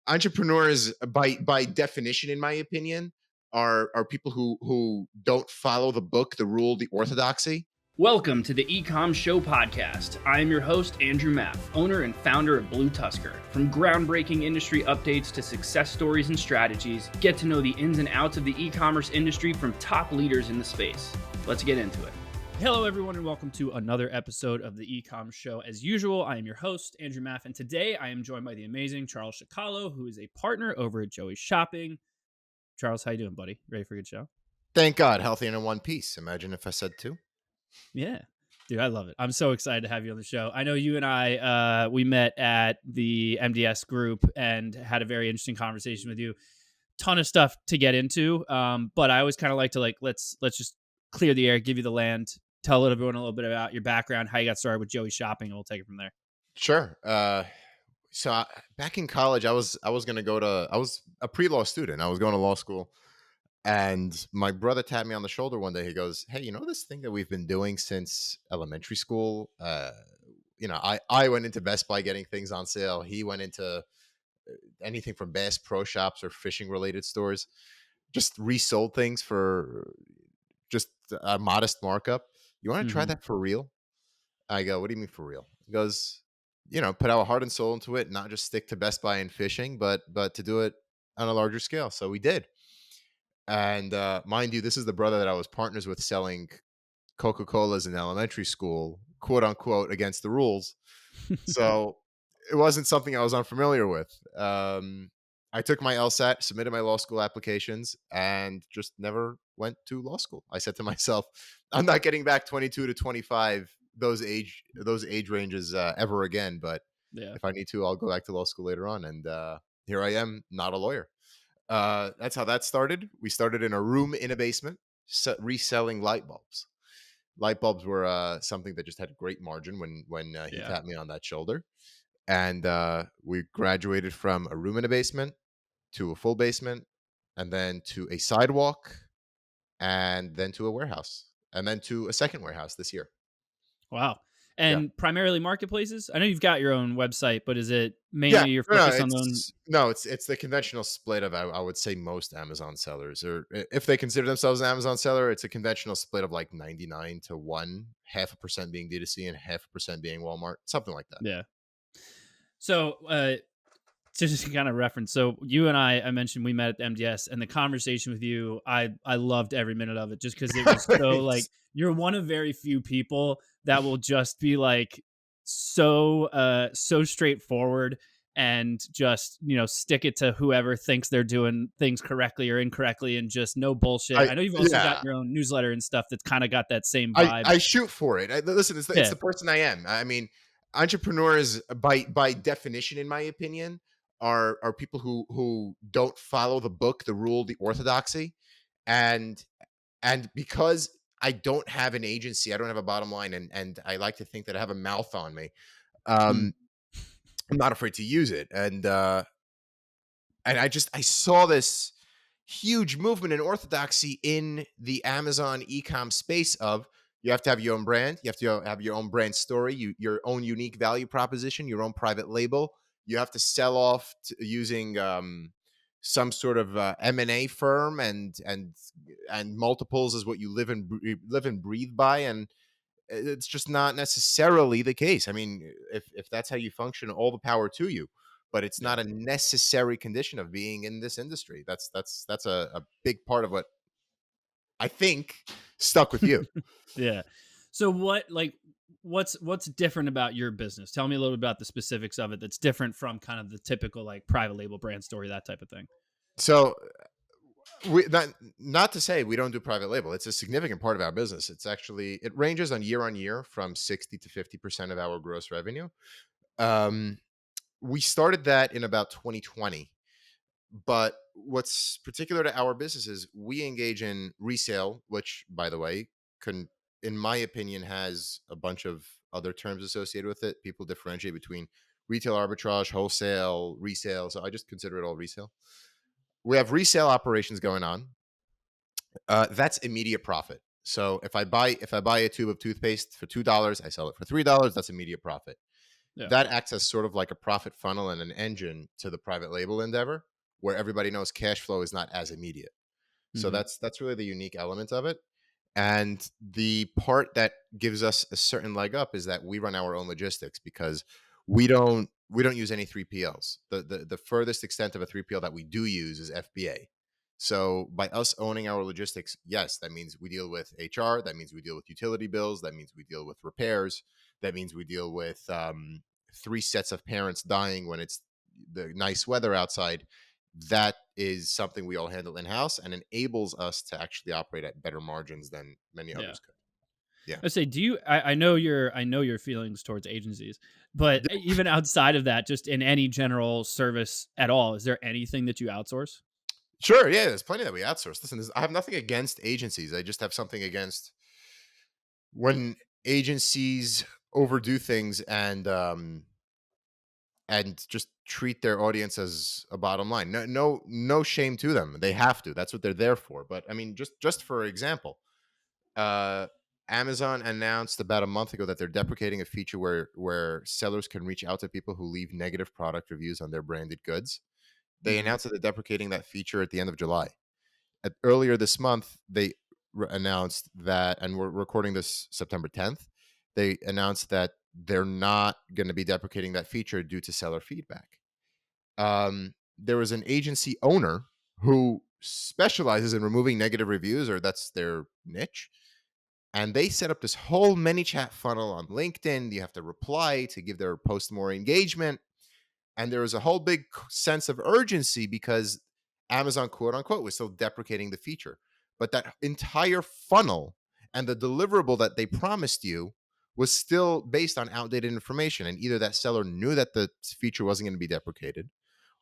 entrepreneurs, by definition, in my opinion, are people who don't follow the book, the rule, the orthodoxy. Welcome to the Ecom Show podcast. I am your host, Andrew Maff, owner and founder of BlueTuskr. From groundbreaking industry updates to success stories and strategies, get to know the ins and outs of the e-commerce industry from top leaders in the space. Let's get into it. Hello, everyone, and welcome to another episode of the Ecom Show. As usual, I am your host, Andrew Maff, and today I am joined by the amazing Charles Chakkalo, who is a partner over at Joey's Shopping. Charles, how you doing, buddy? Ready for a good show? Thank God, healthy and in one piece. Imagine if I said two. Yeah, dude, I love it. I'm so excited to have you on the show. I know you and I, we met at the MDS group and had a very interesting conversation with you. Ton of stuff to get into, but I always kind of like to let's just clear the air, give you the land, tell everyone a little bit about your background, how you got started with Joey Shopping, and we'll take it from there. Sure. Back in college, I was I was a pre-law student. I was going to law school. And my brother tapped me on the shoulder one day. He goes, "Hey, you know this thing that we've been doing since elementary school? I went into Best Buy getting things on sale. He went into anything from Bass Pro Shops or fishing related stores, just resold things for just a modest markup. You want to try that for real?" I go, "What do you mean for real?" He goes, put our heart and soul into it, not just stick to Best Buy and fishing, but to do it on a larger scale. So we did. And mind you, this is the brother that I was partners with selling Coca-Colas in elementary school, quote unquote, against the rules. So it wasn't something I was unfamiliar with. I took my LSAT, submitted my law school applications, and just never went to law school. I said to myself, I'm not getting back 22 to 25, those age ranges ever again. But if I need to, I'll go back to law school later on. And here I am, not a lawyer. That's how that started. We started in a room in a basement, reselling light bulbs. Light bulbs were something that just had a great margin when he tapped me on that shoulder. And we graduated from a room in a basement to a full basement, and then to a sidewalk, and then to a warehouse, and then to a second warehouse this year. Wow. And primarily marketplaces? I know you've got your own website, but is it mainly your focus on those? No, it's the conventional split of, I would say, most Amazon sellers, or if they consider themselves an Amazon seller, it's a conventional split of like 99 to 1, 0.5% being D2C and 0.5% being Walmart, something like that. Yeah. So to just kind of reference, so you and I mentioned we met at the MDS, and the conversation with you, I loved every minute of it, just because it was so like, you're one of very few people that will just be like so straightforward and just stick it to whoever thinks they're doing things correctly or incorrectly, and just no bullshit. I know you've also got your own newsletter and stuff that's kind of got that same vibe. I shoot for it. Listen, it's the person I am. I mean, entrepreneurs, by definition, in my opinion, are people who don't follow the book, the rule, the orthodoxy. And because I don't have an agency, I don't have a bottom line, and I like to think that I have a mouth on me. I'm not afraid to use it. And I saw this huge movement in orthodoxy in the Amazon e-com space of, you have to have your own brand. You have to have your own brand story, your own unique value proposition, your own private label. You have to sell off using some sort of M&A firm, and multiples is what you live and breathe by. And it's just not necessarily the case. I mean, if that's how you function, all the power to you. But it's not a necessary condition of being in this industry. That's a big part of what I think stuck with you. Yeah. So what's different about your business? Tell me a little bit about the specifics of it that's different from kind of the typical like private label brand story, that type of thing. So not to say we don't do private label. It's a significant part of our business. It ranges on year from 60 to 50% of our gross revenue. We started that in about 2020. But what's particular to our business is we engage in resale, which, by the way, in my opinion, has a bunch of other terms associated with it. People differentiate between retail arbitrage, wholesale, resale. So I just consider it all resale. We have resale operations going on. That's immediate profit. So if I buy a tube of toothpaste for $2, I sell it for $3. That's immediate profit. Yeah. that acts as sort of like a profit funnel and an engine to the private label endeavor, where everybody knows cash flow is not as immediate. So Hmm. that's really the unique element of it. And the part that gives us a certain leg up is that we run our own logistics because we don't use any 3PLs. The furthest extent of a 3PL that we do use is FBA. So by us owning our logistics, yes, that means we deal with HR, that means we deal with utility bills, that means we deal with repairs, that means we deal with three sets of parents dying when it's the nice weather outside. That is something we all handle in house and enables us to actually operate at better margins than many Yeah. others could. Yeah. I say, do you? I know your feelings towards agencies, but even outside of that, just in any general service at all, is there anything that you outsource? Sure. Yeah. There's plenty that we outsource. Listen, I have nothing against agencies. I just have something against when agencies overdo things and just treat their audience as a bottom line. No shame to them. They have to. That's what they're there for. But I mean, just for example, uh, Amazon announced about a month ago that they're deprecating a feature where sellers can reach out to people who leave negative product reviews on their branded goods. They Hmm. announced that they're deprecating that feature at the end of July. Earlier this month, they announced that, and we're recording this September 10th. They announced that they're not going to be deprecating that feature due to seller feedback. There was an agency owner who specializes in removing negative reviews, or that's their niche, and they set up this whole many chat funnel on LinkedIn. You have to reply to give their post more engagement. And there was a whole big sense of urgency because Amazon, quote unquote, was still deprecating the feature. But that entire funnel and the deliverable that they promised you was still based on outdated information. And either that seller knew that the feature wasn't going to be deprecated,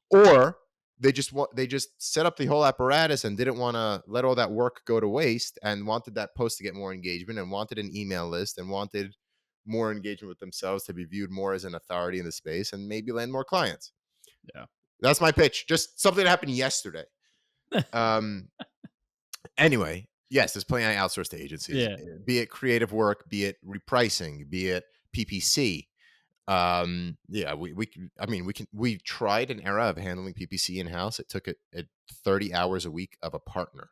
or they just set up the whole apparatus and didn't want to let all that work go to waste and wanted that post to get more engagement and wanted an email list and wanted more engagement with themselves to be viewed more as an authority in the space and maybe land more clients. Yeah. That's my pitch. Just something that happened yesterday. Um anyway, yes, there's plenty I outsource to agencies, Yeah. be it creative work, be it repricing, be it PPC. Yeah, we tried an era of handling PPC in house. It took it 30 hours a week of a partner,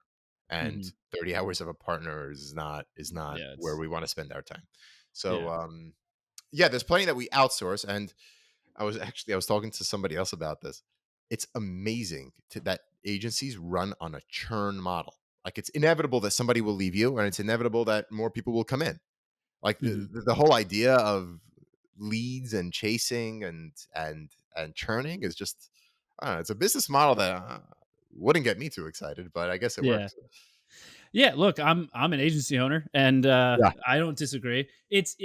and Hmm. 30 hours of a partner is not Yeah. where It's we want to spend our time. So yeah. yeah, there's plenty that we outsource. And I was talking to somebody else about this. It's amazing that agencies run on a churn model. Like, it's inevitable that somebody will leave you, and it's inevitable that more people will come in. Like, Hmm. the whole idea of leads and chasing and churning is just, I don't know, it's a business model that wouldn't get me too excited, but I guess it Yeah. works. Yeah, look, I'm an agency owner, and Yeah. I don't disagree. It's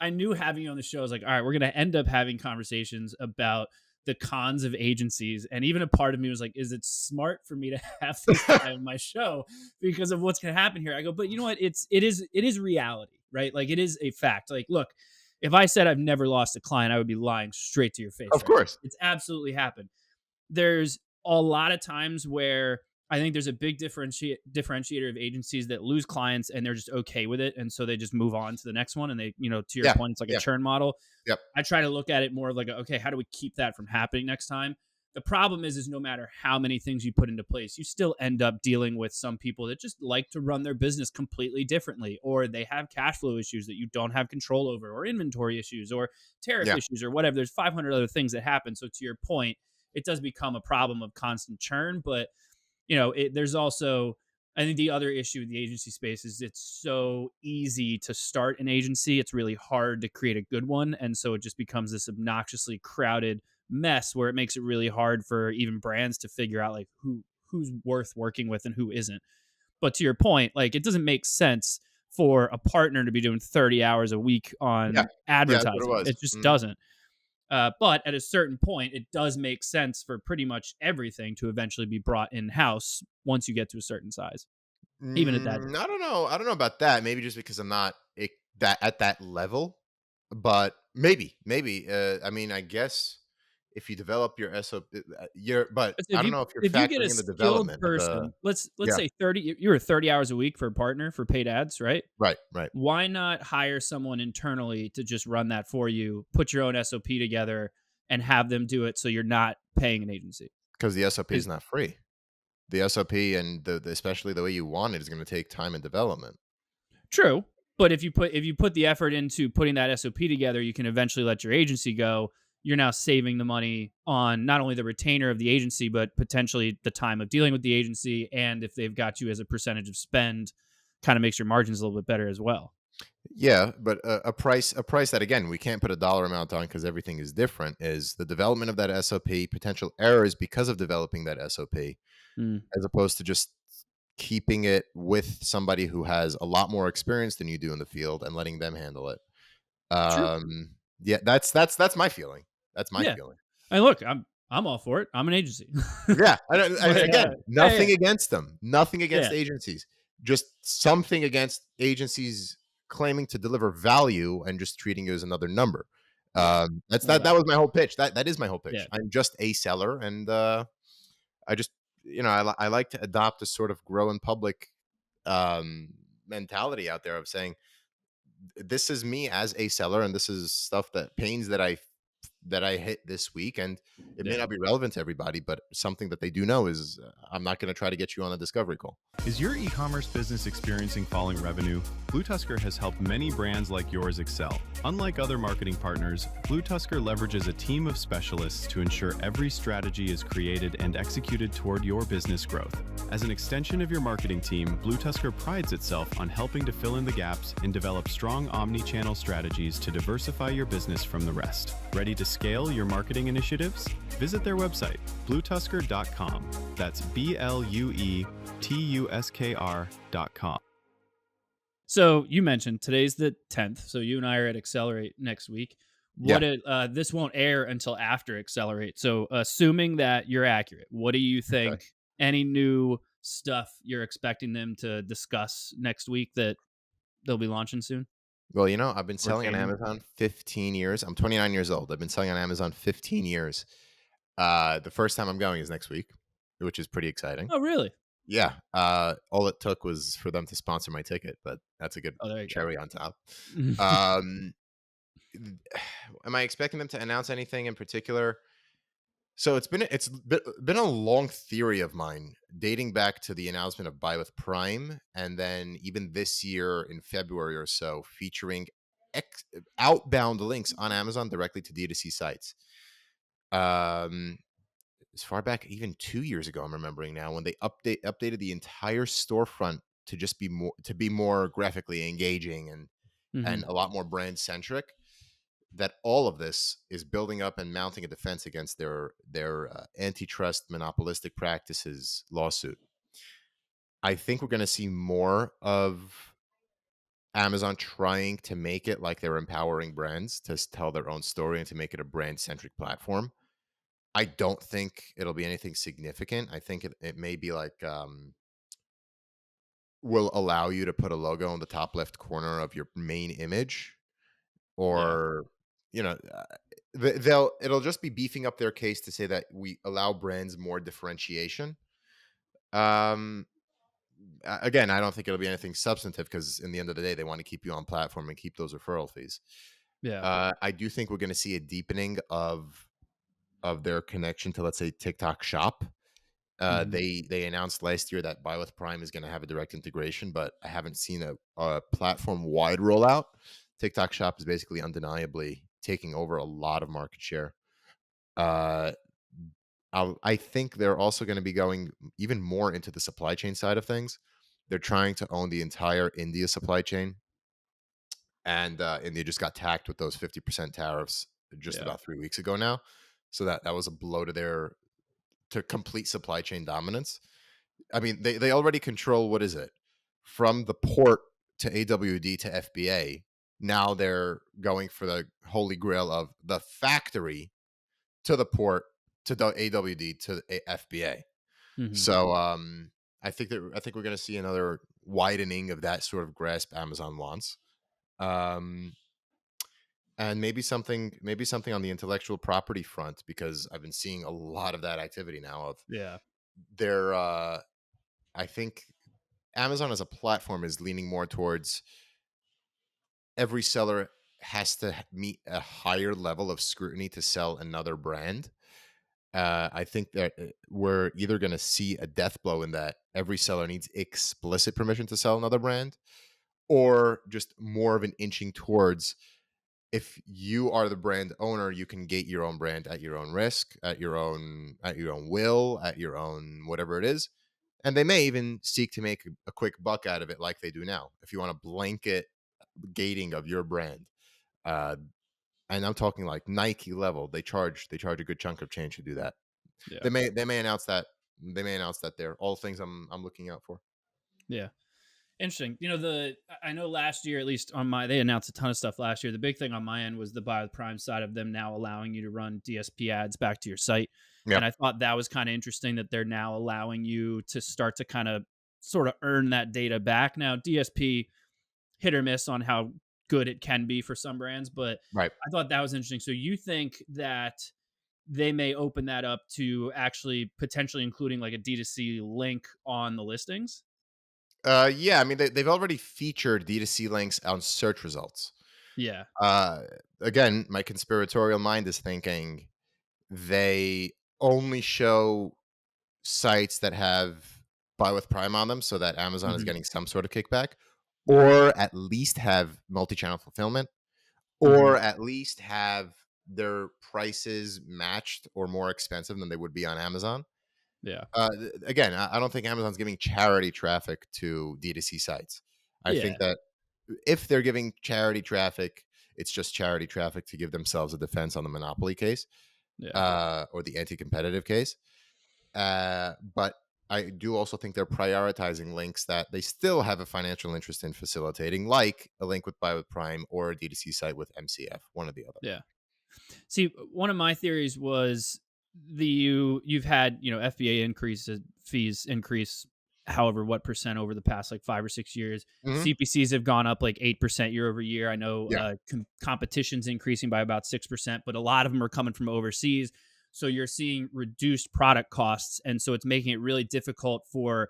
I knew having you on the show is like, all right, we're gonna end up having conversations about the cons of agencies, and even a part of me was like, is it smart for me to have this guy on my show because of what's gonna happen here? I go, but you know what? It is reality, right? Like it is a fact. Like, look, if I said I've never lost a client, I would be lying straight to your face Of right now. course. It's absolutely happened. There's a lot of times where I think there's a big differentiator of agencies that lose clients and they're just okay with it, and so they just move on to the next one. And they, to your Yeah. point, it's like a Yeah. churn model. Yep. I try to look at it more of like, okay, how do we keep that from happening next time? The problem is no matter how many things you put into place, you still end up dealing with some people that just like to run their business completely differently, or they have cash flow issues that you don't have control over, or inventory issues, or tariff Yeah. issues, or whatever. There's 500 other things that happen. So to your point, it does become a problem of constant churn. But there's also, I think the other issue in the agency space is it's so easy to start an agency. It's really hard to create a good one. And so it just becomes this obnoxiously crowded mess where it makes it really hard for even brands to figure out like who's worth working with and who isn't. But to your point, like it doesn't make sense for a partner to be doing 30 hours a week Yeah. on Yeah. That's what it advertising. was. It just Mhm. doesn't. But at a certain point, it does make sense for pretty much everything to eventually be brought in house once you get to a certain size, even at that. I don't know. I don't know about that. Maybe just because I'm not that at that level, but maybe. I mean, I guess if you develop your SOP, but If I don't you know if you're if you get a factoring in the skilled development of the. person, let's Yeah, say 30, you were 30 hours a week for a partner for paid ads, right? right, right. Why not hire someone internally to just run that for you, put your own SOP together, and have them do it so you're not paying an agency? Because the SOP is 'Cause not free. The SOP and especially the way you want it is going to take time and development. true, but if you put the effort into putting that SOP together, you can eventually let your agency go. You're now saving the money on not only the retainer of the agency, but potentially the time of dealing with the agency. And if they've got you as a percentage of spend, kind of makes your margins a little bit better as well. Yeah, but a price that again we can't put a dollar amount on because everything is different. Is the development of that SOP, potential errors because of developing that SOP, Mm, as opposed to just keeping it with somebody who has a lot more experience than you do in the field and letting them handle it. true. Yeah, that's my feeling. That's my Yeah. feeling. And look, I'm all for it. I'm an agency. Yeah, and but again, yeah, yeah, nothing against them, nothing against yeah, agencies, just something against agencies claiming to deliver value and just treating you as another number. yeah. That's No that. That doubt. was my whole pitch. That is my whole pitch. Yeah, I'm just a seller, and I just I like to adopt a sort of grow in public um, mentality out there of saying this is me as a seller, and this is stuff that pains that I hit this week, and it may yeah. not be relevant to everybody, but something that they do know is I'm not going to try to get you on a discovery call. Is your e-commerce business experiencing falling revenue? BlueTuskr has helped many brands like yours excel. Unlike other marketing partners, BlueTuskr leverages a team of specialists to ensure every strategy is created and executed toward your business growth. As an extension of your marketing team, BlueTuskr prides itself on helping to fill in the gaps and develop strong omni-channel strategies to diversify your business from the rest. Ready to scale your marketing initiatives? Visit their website, bluetuskr.com. That's BLUETUSKR.com. So you mentioned today's the 10th. So you and I are at Accelerate next week. Yeah. This won't air until after Accelerate. So assuming that you're accurate, what do you Okay. think? Any new stuff you're expecting them to discuss next week that they'll be launching soon Well, I've been or selling on changing? Amazon 15 years. I'm 29 years old. I've been selling on Amazon 15 years. The first time I'm going is next week, which is pretty exciting. Oh, really? Yeah. All it took was for them to sponsor my ticket, but that's a good Oh, there you cherry on top. go. Um, am I expecting them to announce anything in particular? So it's been a long theory of mine dating back to the announcement of Buy with Prime, and then even this year in February or so, featuring outbound links on Amazon directly to D2C sites. Um, as far back even 2 years ago, I'm remembering now when they updated the entire storefront to just be more graphically engaging and hmm a lot more brand centric. That all of this is building up and mounting a defense against their antitrust monopolistic practices lawsuit. I think we're going to see more of Amazon trying to make it like they're empowering brands to tell their own story and to make it a brand centric platform. I don't think it'll be anything significant. I think it may be like will allow you to put a logo in the top left corner of your main image, Yeah. or it'll just be beefing up their case to say that we allow brands more differentiation. Um, again, I don't think it'll be anything substantive because in the end of the day, they want to keep you on platform and keep those referral fees. Yeah. I do think we're going to see a deepening of their connection to, let's say, TikTok Shop. hmm They announced last year that Buy with Prime is going to have a direct integration, but I haven't seen a platform wide rollout. TikTok Shop is basically undeniably taking over a lot of market share. Uh, I think they're also going to be going even more into the supply chain side of things. They're trying to own the entire India supply chain, and India just got tacked with those 50% tariffs just Yeah. about 3 weeks ago now. So that was a blow to their to complete supply chain dominance. I mean, they already control, what is it, from the port to AWD to FBA. Now they're going for the holy grail of the factory to the port to the AWD to the FBA. hmm So I think we're going to see another widening of that sort of grasp Amazon wants. Um, And maybe something on the intellectual property front, because I've been seeing a lot of that activity now of Yeah. their I think Amazon as a platform is leaning more towards every seller has to meet a higher level of scrutiny to sell another brand. I think that we're either going to see a death blow in that every seller needs explicit permission to sell another brand, or just more of an inching towards, if you are the brand owner, you can gate your own brand at your own risk, at your own will, at your own whatever it is. And they may even seek to make a quick buck out of it, like they do now. If you want a blanket gating of your brand, uh, and I'm talking like Nike level, they charge a good chunk of change to do that. Yeah. They may announce that. They may announce that. They're all things I'm looking out for. Yeah. Interesting. I know last year, at least on my, they announced a ton of stuff last year. The big thing on my end was the buy with Prime side of them now allowing you to run DSP ads back to your site. Yeah. And I thought that was kind of interesting that they're now allowing you to start to kind of sort of earn that data back. Now, DSP hit or miss on how good it can be for some brands, but Right. I thought that was interesting. So you think that they may open that up to actually potentially including like a D2C link on the listings? Yeah. I mean, they've already featured D2C links on search results. Yeah. Uh, Again, my conspiratorial mind is thinking they only show sites that have buy with Prime on them, so that Amazon is Hmm. getting some sort of kickback, or at least have multi-channel fulfillment, Hmm. or at least have their prices matched or more expensive than they would be on Amazon. Yeah. Again, I don't think Amazon's giving charity traffic to D2C sites. I think Yeah. that if they're giving charity traffic, it's just charity traffic to give themselves a defense on the monopoly case, Yeah. or the anti-competitive case. But I do also think they're prioritizing links that they still have a financial interest in facilitating, like a link with Buy with Prime or a D2C site with MCF, one or the other. Yeah. See, one of my theories was you've had, FBA increases, fees increase however what percent over the past like 5 or 6 years. Hmm. CPCs have gone up like 8% year over year. I know Yeah. competition's increasing by about 6%, but a lot of them are coming from overseas. So you're seeing reduced product costs, and so it's making it really difficult for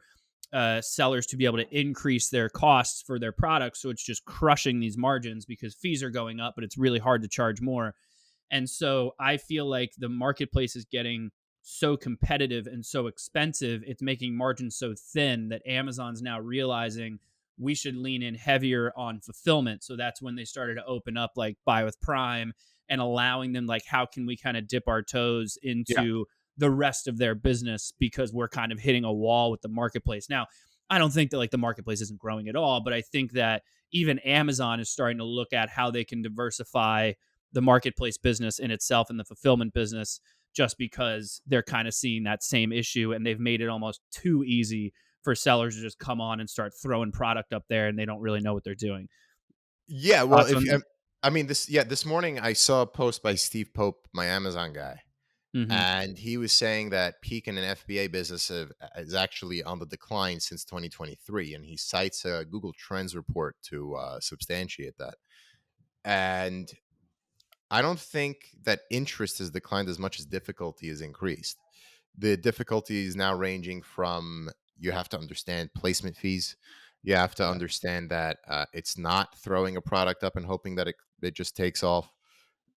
sellers to be able to increase their costs for their products. So it's just crushing these margins because fees are going up, but it's really hard to charge more. And so I feel like the marketplace is getting so competitive and so expensive, it's making margins so thin that Amazon's now realizing we should lean in heavier on fulfillment. So that's when they started to open up like buy with Prime and allowing them like how can we kind of dip our toes Yeah. into the rest of their business because we're kind of hitting a wall with the marketplace. Now, I don't think that like the marketplace isn't growing at all, but I think that even Amazon is starting to look at how they can diversify the marketplace business in itself and the fulfillment business just because they're kind of seeing that same issue and they've made it almost too easy for sellers to just come on and start throwing product up there and they don't really know what they're doing. Yeah. Well, Thoughts if on that? I mean this morning I saw a post by Steve Pope, my Amazon guy, Hmm. and he was saying that peak in an FBA business is actually on the decline since 2023, and he cites a Google Trends report to substantiate that. And I don't think that interest has declined as much as difficulty has increased. The difficulty is now ranging from, you have to understand placement fees. You have to Yeah. understand that it's not throwing a product up and hoping that it just takes off.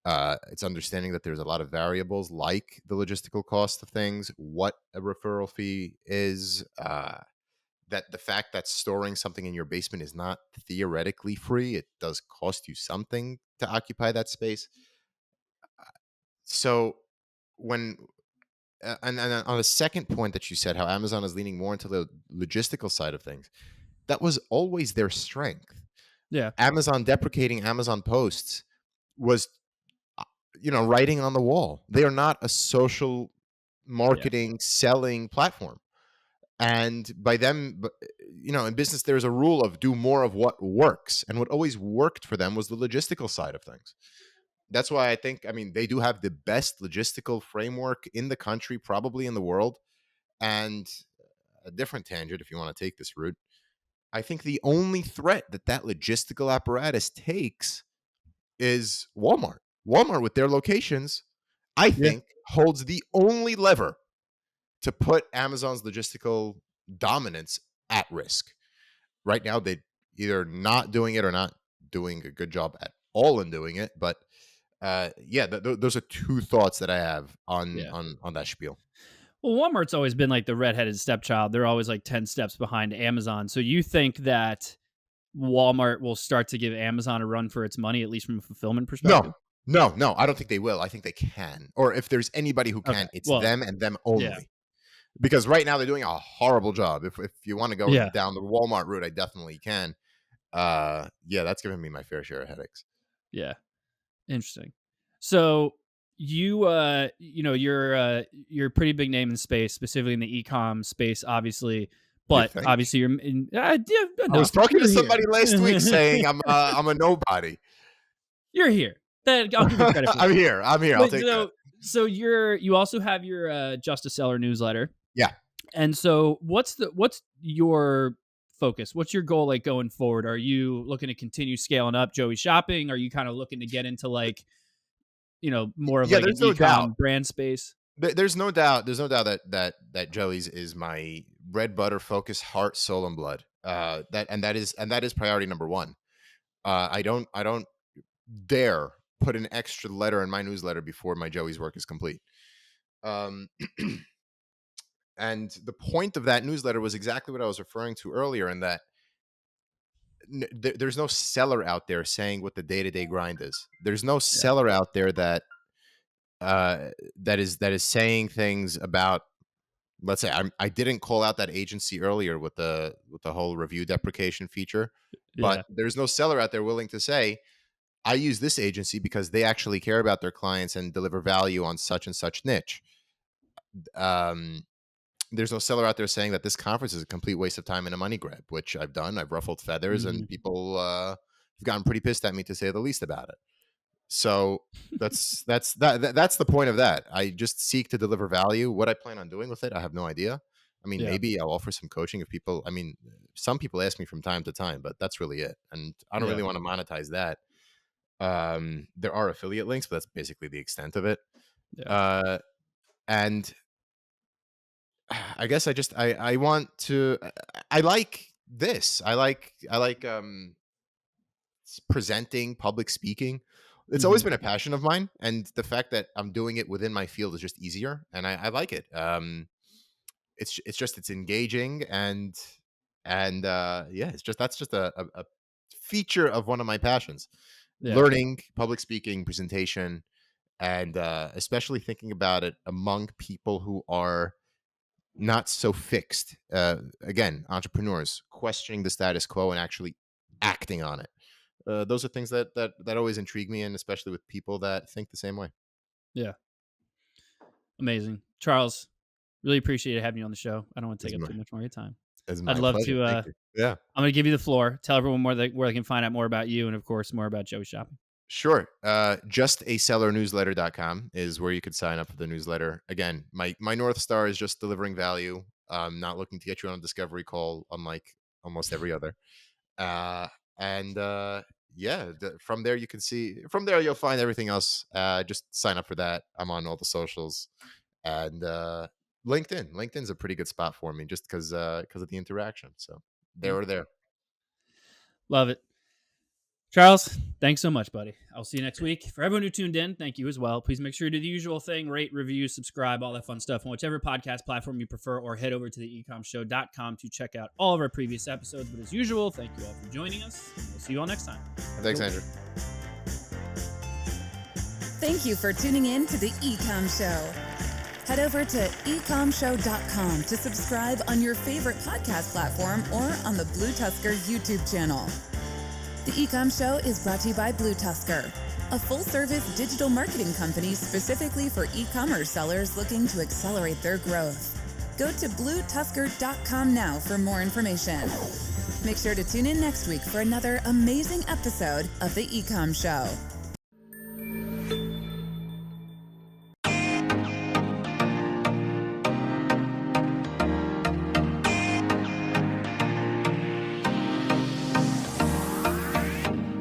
It's understanding that there's a lot of variables like the logistical cost of things, what a referral fee is, that the fact that storing something in your basement is not theoretically free. It does cost you something to occupy that space. So when and on the second point that you said, how Amazon is leaning more into the logistical side of things, that was always their strength. Yeah. Amazon deprecating Amazon posts was, uh, writing on the wall. They are not a social Yeah. marketing selling platform. And by them, in business, there's a rule of do more of what works. And what always worked for them was the logistical side of things. That's why I think, I mean, they do have the best logistical framework in the country, probably in the world. And a different tangent, if you want to take this route, I think the only threat that logistical apparatus takes is Walmart. Walmart with their locations, I Yeah. think, holds the only lever to put Amazon's logistical dominance at risk. Right now, they either not doing it or not doing a good job at all in doing it. But yeah, those are two thoughts that I have on Yeah. that spiel. Well, Walmart's always been like the redheaded stepchild. They're always like 10 steps behind Amazon. So you think that Walmart will start to give Amazon a run for its money, at least from a fulfillment No, perspective? no. I don't think they will. I think they can. Or if there's anybody who Okay. can, it's Well, them and them yeah. only. Because right now they're doing a horrible job. If you want to go Yeah. down the Walmart route, I definitely can. Yeah, that's giving me my fair share of headaches. Yeah. Interesting. So you're a pretty big name in the space, specifically in the e-com space, obviously. You But think? obviously you're in I was enough. talking to You're somebody last week here. saying I'm a nobody. You're here. I'll give you credit for I'm that. here. I'll But take that. so you also have your Just a Seller newsletter. Yeah. And so what's your focus? What's your goal like going forward? Are you looking to continue scaling up Joey Shopping? Are you kind of looking to get into like, more of Yeah, like an there's no doubt. e-com brand space? There's no doubt. There's no doubt that Joey's is my bread, butter, focus, heart, soul, and blood. That is priority number one. I don't dare put an extra letter in my newsletter before my Joey's work is complete. Um, and the point of that newsletter was exactly what I was referring to earlier, in that there's no seller out there saying what the day-to-day grind is. There's no Yeah. seller out there that is saying things about, let's say I didn't call out that agency earlier with the whole review deprecation feature, Yeah. but there's no seller out there willing to say, I use this agency because they actually care about their clients and deliver value on such and such niche. There's no seller out there saying that this conference is a complete waste of time and a money grab, which I've done. I've ruffled feathers, Mhm. and people have gotten pretty pissed at me, to say the least, about it. So that's the point of that. I just seek to deliver value. What I plan on doing with it, I have no idea. I mean, Yeah. maybe I'll offer some coaching if people. I mean, some people ask me from time to time, but that's really it. And I don't Yeah. really want to monetize that. There are affiliate links, but that's basically the extent of it. Yeah. And I guess I want to. I like this. I like presenting, public speaking. It's always Mhm. been a passion of mine, and the fact that I'm doing it within my field is just easier, and I like it. It's engaging, and yeah, that's just a feature of one of my passions. Yeah. Learning, public speaking, presentation, and especially thinking about it among people who are not so fixed. Again, entrepreneurs questioning the status quo and actually acting on it. Those are things that always intrigue me, and especially with people that think the same way. Yeah. Amazing. Charles, really appreciate having you on the show. I don't want to It's take up my, too much more of your time. it's I'd my love pleasure. to Thank you. Yeah, I'm going to give you the floor. Tell everyone where they can find out more about you and, of course, more about Joey Shopping. sure. JustasellerNewsletter.com is where you could sign up for the newsletter. Again, my North Star is just delivering value. I'm not looking to get you on a discovery call, unlike almost every other. And yeah, from there you can see. From there you'll find everything else. Just sign up for that. I'm on all the socials, and LinkedIn. LinkedIn's a pretty good spot for me, just because of the interaction. So there or there. Love it. Charles, thanks so much, buddy. I'll see you next week. For everyone who tuned in, thank you as well. Please make sure to do the usual thing, rate, review, subscribe, all that fun stuff on whichever podcast platform you prefer, or head over to the ecomshow.com to check out all of our previous episodes. But as usual, thank you all for joining us, and we'll see you all next time. Thanks, Andrew. Thank you for tuning in to the Ecom Show. Head over to ecomshow.com to subscribe on your favorite podcast platform or on the BlueTuskr YouTube channel. The Ecom Show is brought to you by BlueTuskr, a full-service digital marketing company specifically for e-commerce sellers looking to accelerate their growth. Go to BlueTuskr.com now for more information. Make sure to tune in next week for another amazing episode of The Ecom Show.